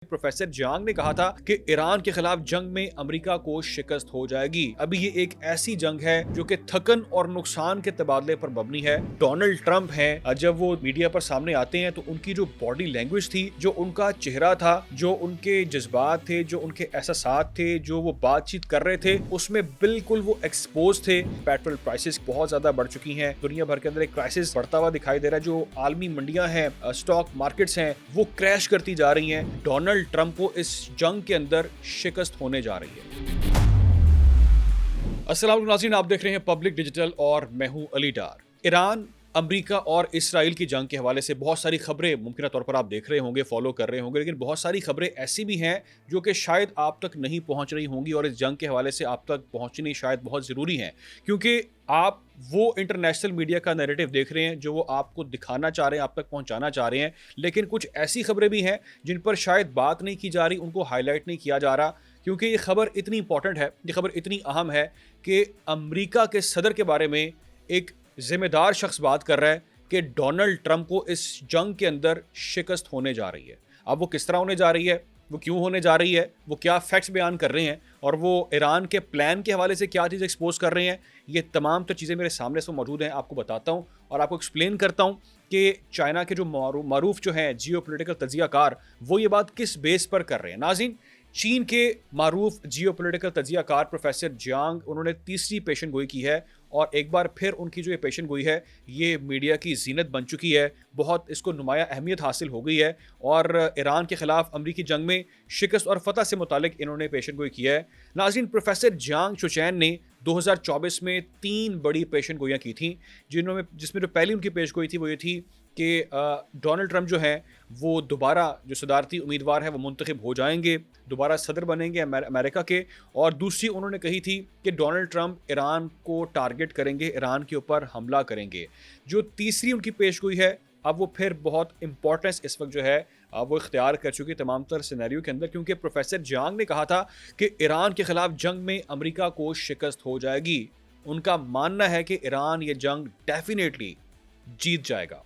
Professor जांग ने कहा था कि ईरान के खिलाफ जंग में अमेरिका को शिकस्त हो जाएगी। अभी ये एक ऐसी जंग है जो कि थकन और नुकसान के तबादले पर मबनी है। डोनाल्ड ट्रंप हैं, जब वो मीडिया पर सामने आते हैं तो उनकी जो बॉडी लैंग्वेज थी, जो उनका चेहरा था, जो उनके जज्बात थे, जो उनके एहसासात थे, जो वो बातचीत कर रहे थे, उसमें बिल्कुल वो एक्सपोज थे। पेट्रोल प्राइसेस बहुत ज्यादा बढ़ चुकी हैं, दुनिया भर के अंदर एक क्राइसिस बढ़ता हुआ दिखाई दे रहा है। जो आलमी मंडियां हैं, स्टॉक मार्केट्स हैं, वो क्रैश करती जा रही हैं। डोनाल्ड ट्रंप को इस जंग के अंदर शिकस्त होने जा रही है। अस्सलाम वालेकुम नाज़रीन, आप देख रहे हैं पब्लिक डिजिटल और मैं हूं अली डार। ईरान, अमेरिका और इसराइल की जंग के हवाले से बहुत सारी खबरें मुमकिन तौर पर आप देख रहे होंगे, फॉलो कर रहे होंगे, लेकिन बहुत सारी खबरें ऐसी भी हैं जो कि शायद आप तक नहीं पहुंच रही होंगी और इस जंग के हवाले से आप तक पहुंचनी शायद बहुत ज़रूरी है, क्योंकि आप वो इंटरनेशनल मीडिया का नैरेटिव देख रहे हैं जो वो आपको दिखाना चाह रहे हैं, आप तक पहुंचाना चाह रहे हैं, लेकिन कुछ ऐसी खबरें भी हैं जिन पर शायद बात नहीं की जा रही, उनको हाईलाइट नहीं किया जा रहा, क्योंकि ये खबर इतनी इंपॉर्टेंट है, ये खबर इतनी अहम है कि अमेरिका के सदर के बारे में एक जिम्मेदार शख्स बात कर रहा है कि डोनाल्ड ट्रंप को इस जंग के अंदर शिकस्त होने जा रही है। अब वो किस तरह होने जा रही है, वो क्यों होने जा रही है, वो क्या फैक्ट्स बयान कर रहे हैं और वो ईरान के प्लान के हवाले से क्या चीज़ एक्सपोज कर रहे हैं, ये तमाम तो चीज़ें मेरे सामने से मौजूद हैं। आपको बताता हूँ और आपको एक्सप्लेन करता हूँ कि चाइना के जो मारूफ जो हैं जियो पोलिटिकल तजियाकार, वो ये बात किस बेस पर कर रहे हैं। नाज़रीन, चीन के मारूफ जियो पोलिटिकल तजियाकार प्रोफेसर जियांग, उन्होंने तीसरी पेशन गोई की है और एक बार फिर उनकी जो ये पेशन गोई है ये मीडिया की जीनत बन चुकी है, बहुत इसको नुमाया अहमियत हासिल हो गई है और ईरान के खिलाफ अमरीकी जंग में शिकस्त और फतह से मुतालिक इन्होंने पेशन गोई की है। नाज़रीन, प्रोफेसर जियांग शुचैन ने 2024 में 3 बड़ी पेशन गोइयाँ की थी, जिसमें जो पहली उनकी पेश गोई थी वो ये थी कि डोनाल्ड ट्रंप जो हैं वो दोबारा जो सदारती उम्मीदवार है वो मुंतखब हो जाएंगे, दोबारा सदर बनेंगे अमेरिका के। और दूसरी उन्होंने कही थी कि डोनाल्ड ट्रंप ईरान को टारगेट करेंगे, ईरान के ऊपर हमला करेंगे। जो तीसरी उनकी पेश गोई है, अब वो फिर बहुत इंपॉर्टेंस इस वक्त जो है वो इख्तियार कर चुकी है तमाम तर सिनेरियो के अंदर, क्योंकि प्रोफेसर जियांग ने कहा था कि ईरान के खिलाफ जंग में अमेरिका को शिकस्त हो जाएगी। उनका मानना है कि ईरान ये जंग डेफिनेटली जीत जाएगा,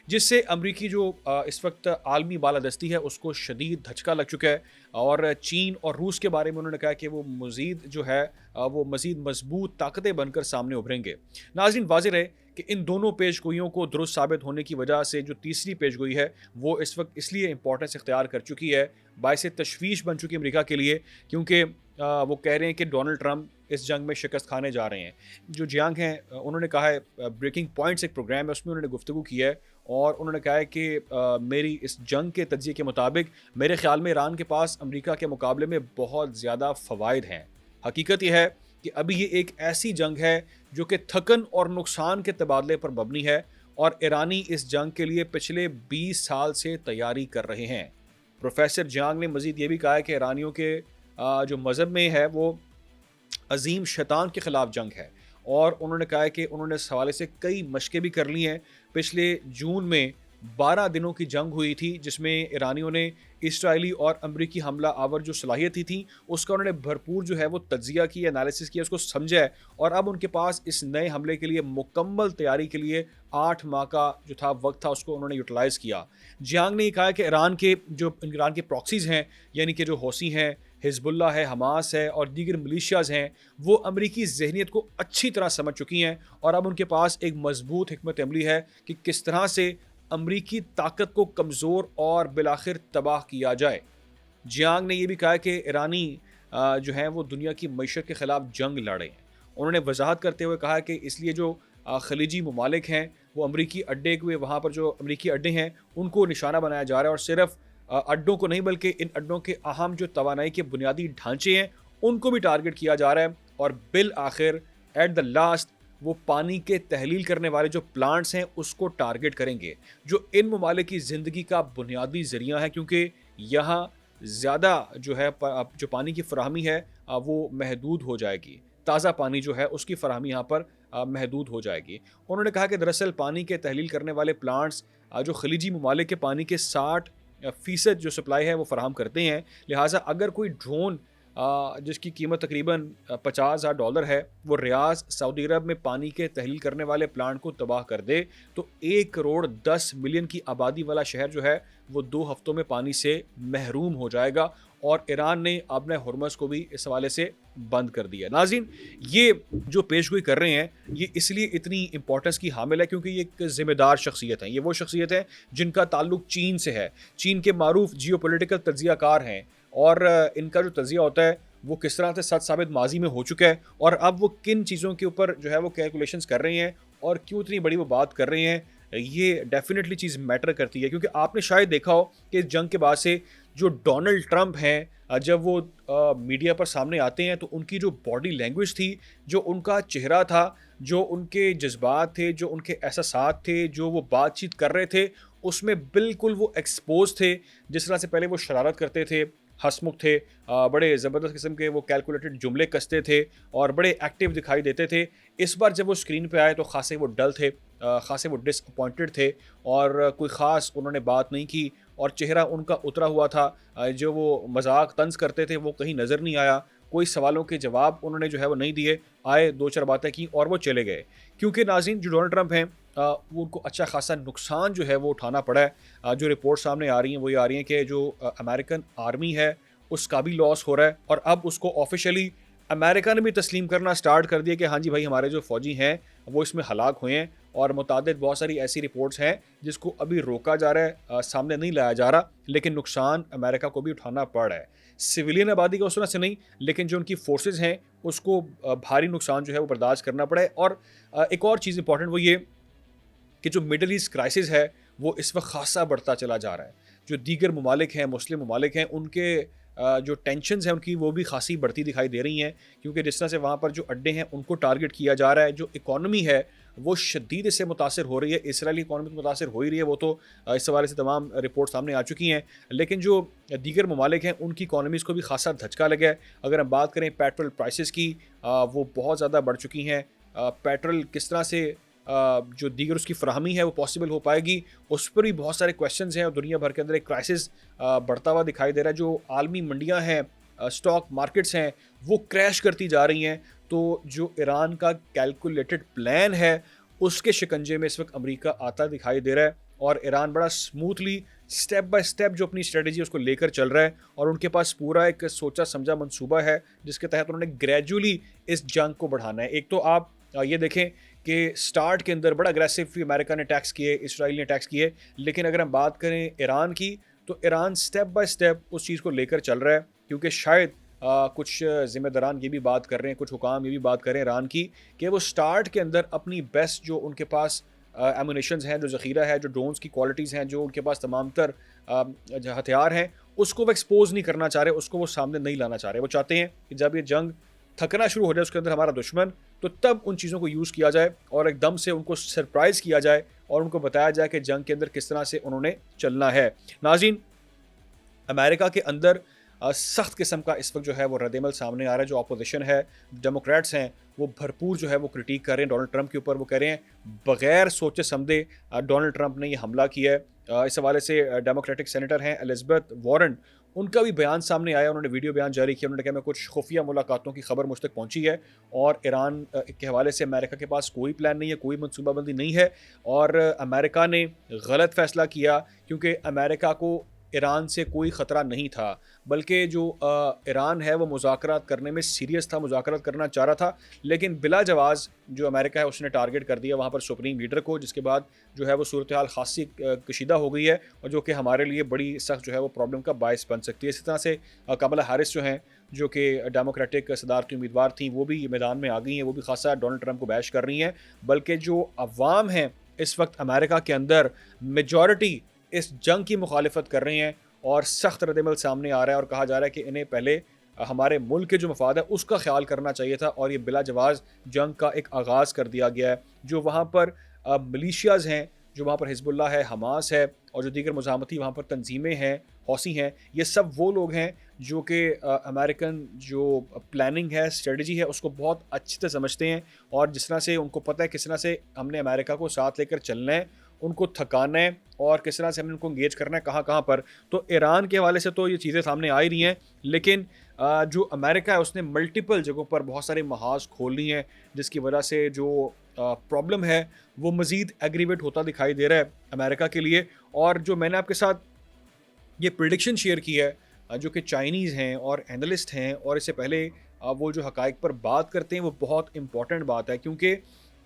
जिससे अमरीकी जो इस वक्त आलमी बालादस्ती है उसको शदीद धचका लग चुका है। और चीन और रूस के बारे में उन्होंने कहा कि वो मज़ीद जो है वो मज़ीद मजबूत ताकतें बनकर सामने उभरेंगे। नाज़रीन, वाज़ेह रहे कि इन दोनों पेशगोइयों को दुरुस्त साबित होने की वजह से जो तीसरी पेशगोई है वो इस वक्त इसलिए इंपॉर्टेंस इख्तियार कर चुकी है, बायस तशवीश बन चुकी है अमरीका के लिए, क्योंकि वो कह रहे हैं कि डोनाल्ड ट्रंप इस जंग में शिकस्त खाने जा रहे हैं। जो जियांग हैं उन्होंने कहा है, ब्रेकिंग पॉइंट्स एक प्रोग्राम है उसमें उन्होंने गुफ्तगू की है और उन्होंने कहा है कि मेरी इस जंग के तज्ज़िये के मुताबिक मेरे ख्याल में ईरान के पास अमेरिका के मुकाबले में बहुत ज़्यादा फ़वाइद हैं। हकीकत यह है कि अभी ये एक ऐसी जंग है जो कि थकन और नुकसान के तबादले पर मबनी है और ईरानी इस जंग के लिए पिछले 20 साल से तैयारी कर रहे हैं। प्रोफेसर जियांग ने मज़ीद ये भी कहा है कि ईरानियों के जो मज़हब में है वो अजीम शैतान के ख़िलाफ़ जंग है और उन्होंने कहा है कि उन्होंने इस हवाले से कई मशक़ें भी कर ली हैं। पिछले जून में 12 दिनों की जंग हुई थी जिसमें ईरानियों ने इस्राइली और अमरीकी हमला आवर जो सलाहियत थी उसका उन्होंने भरपूर जो है वो तज्जिया किया, एनालिसिस किया, उसको समझा है और अब उनके पास इस नए हमले के लिए मुकम्मल तैयारी के लिए 8 माह का जो था वक्त था उसको उन्होंने यूटिलाइज़ किया। जियांग ने कहा कि ईरान के प्रॉक्सीज़ हैं, यानी कि जो हौसी हैं, हिजबुल्लाह है, हमास है और दीगर मिलिशियाज़ हैं, वो अमरीकी ज़हनीत को अच्छी तरह समझ चुकी हैं और अब उनके पास एक मजबूत हिकमत अमली है कि किस तरह से अमरीकी ताकत को कमज़ोर और बिलाखिर तबाह किया जाए। जियांग ने यह भी कहा कि ईरानी जो हैं वो दुनिया की मईशत के ख़िलाफ़ जंग लड़े हैं। उन्होंने वजाहत करते हुए कहा कि इसलिए जो खलीजी ममालिक हैं वो अमरीकी अड्डे हुए, वहाँ पर जो अमरीकी अड्डे हैं उनको निशाना बनाया जा रहा है और सिर्फ अड्डों को नहीं बल्कि इन अड्डों के अहम जो तवानाई के बुनियादी ढांचे हैं उनको भी टारगेट किया जा रहा है और बिल आखिर एट द लास्ट वो पानी के तहलील करने वाले जो प्लांट्स हैं उसको टारगेट करेंगे, जो इन ममालिक की ज़िंदगी का बुनियादी ज़रिया है, क्योंकि यहाँ ज़्यादा जो है जो पानी की फ़राहमी है वो महदूद हो जाएगी। ताज़ा पानी जो है उसकी फ़राहमी यहाँ पर महदूद हो जाएगी। उन्होंने कहा कि दरअसल पानी के तहलील करने वाले प्लांट्स जो खलीजी ममालिक के पानी के 60% जो सप्लाई है वो फ़राहम करते हैं। लिहाजा अगर कोई ड्रोन जिसकी कीमत तकरीबन $50,000 है वो रियाज सऊदी अरब में पानी के तहलील करने वाले प्लांट को तबाह कर दे तो 1 करोड़ 10 मिलियन की आबादी वाला शहर जो है वो 2 हफ्तों में पानी से महरूम हो जाएगा और ईरान ने अपने हुर्मस को भी इस हवाले से बंद कर दिया। नाज़रीन, ये जो पेशगोई कर रहे हैं ये इसलिए इतनी इंपॉर्टेंस की हामिल है क्योंकि ये एक ज़िम्मेदार शख्सियत है। ये वो शख्सियत है जिनका ताल्लुक चीन से है। चीन के मारूफ जियोपॉलिटिकल तज्ज़ियाकार हैं और इनका जो तज्ज़िया होता है वो किस तरह से सच साबित माजी में हो चुका है और अब वो किन चीज़ों के ऊपर जो है वो कैलकुलेशंस कर रहे हैं और क्यों इतनी बड़ी वो बात कर रहे हैं, ये डेफिनेटली चीज़ मैटर करती है। क्योंकि आपने शायद देखा हो कि इस जंग के बाद से जो डोनाल्ड ट्रंप हैं, जब वो मीडिया पर सामने आते हैं तो उनकी जो बॉडी लैंग्वेज थी, जो उनका चेहरा था, जो उनके जज्बात थे, जो उनके एहसासात थे, जो वो बातचीत कर रहे थे, उसमें बिल्कुल वो एक्सपोज थे। जिस तरह से पहले वो शरारत करते थे, हंसमुख थे, बड़े ज़बरदस्त किस्म के वो कैलकुलेटेड जुमले कसते थे और बड़े एक्टिव दिखाई देते थे। इस बार जब वो स्क्रीन पे आए तो खासे वो डल थे, खासे वो डिसअपॉइंटेड थे और कोई ख़ास उन्होंने बात नहीं की और चेहरा उनका उतरा हुआ था। जो वो मजाक तंज़ करते थे वो कहीं नज़र नहीं आया। कोई सवालों के जवाब उन्होंने जो है वो नहीं दिए, आए 2-4 बातें की और वो चले गए। क्योंकि नाज़रीन, जो डोनाल्ड ट्रंप हैं वो उनको अच्छा खासा नुकसान जो है वो उठाना पड़ा है। जो रिपोर्ट सामने आ रही हैं वो ये आ रही हैं कि जो अमेरिकन आर्मी है उसका भी लॉस हो रहा है और अब उसको ऑफिशियली अमेरिका ने भी तस्लीम करना स्टार्ट कर दिया कि हाँ जी भाई, हमारे जो फ़ौजी हैं वो इसमें हलाक हुए हैं और मुतादिद बहुत सारी ऐसी रिपोर्ट्स हैं जिसको अभी रोका जा रहा है, सामने नहीं लाया जा रहा, लेकिन नुकसान अमेरिका को भी उठाना पड़ रहा है। सिविलियन आबादी का उस तरह से नहीं, लेकिन जो उनकी फोर्सेज हैं उसको भारी नुकसान जो है वो बर्दाश्त करना पड़ा है। और एक और चीज़ इंपॉर्टेंट वो ये कि जो मिडल ईस्ट क्राइसिस है वो इस वक्त खासा बढ़ता चला जा रहा है। जो दीगर ममालिक हैं, मुस्लिम ममालिक हैं, उनके जो टेंशन्स हैं उनकी वो भी खासी बढ़ती दिखाई दे रही हैं। क्योंकि जिस तरह से वहाँ पर जो अड्डे हैं उनको टारगेट किया जा रहा है, जो इकॉनमी है वो शदीद इससे मुतासर हो रही है। इसराइली इकॉनमी तो मुतासर हो ही रही है, वो तो इस हवाले से तमाम रिपोर्ट सामने आ चुकी हैं। लेकिन जो दीगर ममालिक हैं उनकी इकॉनमीज़ को भी खासा धचका लगा है। अगर हम बात करें पेट्रोल प्राइसेस की, वो बहुत ज़्यादा बढ़ चुकी हैं। पेट्रोल किस तरह से जो दीगर उसकी फ़राहमी है वो पॉसिबल हो पाएगी, उस पर भी बहुत सारे क्वेश्चंस हैं और दुनिया भर के अंदर एक क्राइसिस बढ़ता हुआ दिखाई दे रहा है। जो आलमी मंडियां हैं, स्टॉक मार्केट्स हैं, वो क्रैश करती जा रही हैं। तो जो ईरान का कैलकुलेटेड प्लान है उसके शिकंजे में इस वक्त अमेरिका आता दिखाई दे रहा है और ईरान बड़ा स्मूथली स्टेप बाय स्टेप जो अपनी स्ट्रेटजी उसको लेकर चल रहा है और उनके पास पूरा एक सोचा समझा मंसूबा है जिसके तहत उन्होंने ग्रेजुअली इस जंग को बढ़ाना है। एक तो आप ये देखें कि स्टार्ट के अंदर बड़ा अग्रेसिव अमेरिका ने टैक्स किए, इसराइल ने टैक्स किए, लेकिन अगर हम बात करें ईरान की तो ईरान स्टेप बाय स्टेप उस चीज़ को लेकर चल रहा है। क्योंकि शायद कुछ ज़िम्मेदारान ये भी बात कर रहे हैं, कुछ हुकाम ये भी बात कर रहे हैं ईरान की कि वो स्टार्ट के अंदर अपनी बेस्ट जो उनके पास एमुनेशंस हैं, जो ज़ख़ीरा है, जो ड्रोन्स की क्वालिटीज़ हैं, जो उनके पास तमाम तर हथियार हैं, उसको वो एक्सपोज नहीं करना चाह रहे, उसको वो सामने नहीं लाना चाह रहे। वो चाहते हैं कि जब ये जंग थकना शुरू हो जाए उसके अंदर हमारा दुश्मन, तो तब उन चीज़ों को यूज़ किया जाए और एकदम से उनको सरप्राइज़ किया जाए और उनको बताया जाए कि जंग के अंदर किस तरह से उन्होंने चलना है। नाज़रीन, अमेरिका के अंदर सख्त किस्म का इस वक्त जो है वो रद्द-ए-अमल सामने आ रहा है। जो अपोजिशन है, डेमोक्रेट्स हैं, वो भरपूर जो है वो क्रिटिक कर रहे हैं डोनाल्ड ट्रंप के ऊपर। वो कह रहे हैं बग़ैर सोचे समझे डोनाल्ड ट्रंप ने ये हमला किया है। इस हवाले से डेमोक्रेटिक सेनेटर हैं एलिज़ाबेथ वारन, उनका भी बयान सामने आया। उन्होंने वीडियो बयान जारी किया। उन्होंने कहा मैं कुछ खुफिया मुलाकातों की खबर मुझ तक पहुंची है और ईरान के हवाले से अमेरिका के पास कोई प्लान नहीं है, कोई मनसूबाबंदी नहीं है और अमेरिका ने गलत फ़ैसला किया क्योंकि अमेरिका को ईरान से कोई ख़तरा नहीं था, बल्कि जो ईरान है वो मुज़ाकरात करने में सीरियस था, मुज़ाकरात करना चाह रहा था, लेकिन बिला जवाज़ जो अमेरिका है उसने टारगेट कर दिया वहाँ पर सुप्रीम लीडर को, जिसके बाद जो है वो सूरत हाल खासी कशीदा हो गई है और जो कि हमारे लिए बड़ी सख्त जो है वो प्रॉब्लम का बायस बन सकती है। इसी तरह से कमला हैरिस जो हैं, जो कि डेमोक्रेटिक सदारती उम्मीदवार थी, वो भी मैदान में आ गई हैं। वो भी खासा डोनाल्ड ट्रंप को बैश कर रही हैं, बल्कि जो अवाम हैं इस वक्त अमेरिका के अंदर मेजॉरिटी इस जंग की मुखालिफत कर रहे हैं और सख्त रद्द-ए-अमल सामने आ रहा है और कहा जा रहा है कि इन्हें पहले हमारे मुल्क के जो मफाद है उसका ख्याल करना चाहिए था और ये बिला जवाज़ जंग का एक आगाज़ कर दिया गया है। जो वहाँ पर मिलिशियाज़ हैं, जो वहाँ पर हिज़्बुल्लाह है, हमास है और जो दीगर मुज़ाहमती वहाँ पर तंजीमें हैं, हौसी हैं, ये सब वो लोग हैं जो कि अमेरिकन जो प्लानिंग है, स्ट्रेटजी है, उसको बहुत अच्छी तरह समझते हैं और जिस तरह से उनको पता है किस तरह से हमने अमेरिका को साथ लेकर चलना है, उनको थकाना है और किस तरह से हमने उनको इंगेज करना है कहाँ पर। तो ईरान के हवाले से तो ये चीज़ें सामने आ ही रही हैं, लेकिन जो अमेरिका है उसने मल्टीपल जगहों पर बहुत सारे महाज खोल ली हैं, जिसकी वजह से जो प्रॉब्लम है वो मज़ीद एग्रीवेट होता दिखाई दे रहा है अमेरिका के लिए। और जो मैंने आपके साथ ये प्रिडिक्शन शेयर की है जो कि चाइनीज़ हैं और एनालिस्ट हैं, और इससे पहले वो जो हकाइक पर बात करते हैं वो बहुत इंपॉर्टेंट बात है, क्योंकि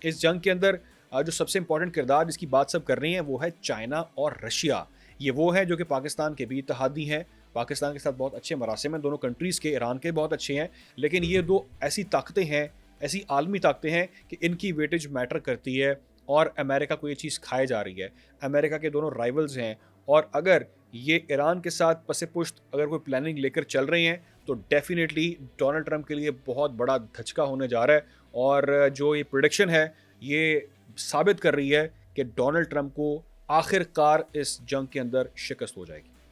इस जंग के अंदर जो सबसे इंपॉर्टेंट किरदार जिसकी बात सब कर रहे हैं वो है चाइना और रशिया। ये वो है जो कि पाकिस्तान के भी इत्तेहादी हैं, पाकिस्तान के साथ बहुत अच्छे मरासिम हैं दोनों कंट्रीज़ के, ईरान के बहुत अच्छे हैं, लेकिन ये दो ऐसी ताकतें हैं, ऐसी आलमी ताकतें हैं कि इनकी वेटेज मैटर करती है, और अमेरिका को ये चीज़ खाए जा रही है। अमेरिका के दोनों राइवल्स हैं, और अगर ये ईरान के साथ पसे पुश्त अगर कोई प्लानिंग लेकर चल रहे हैं तो डेफिनेटली डोनाल्ड ट्रंप के लिए बहुत बड़ा धचका होने जा रहा है। और जो ये प्रोडिक्शन है ये साबित कर रही है कि डोनाल्ड ट्रंप को आखिरकार इस जंग के अंदर शिकस्त हो जाएगी।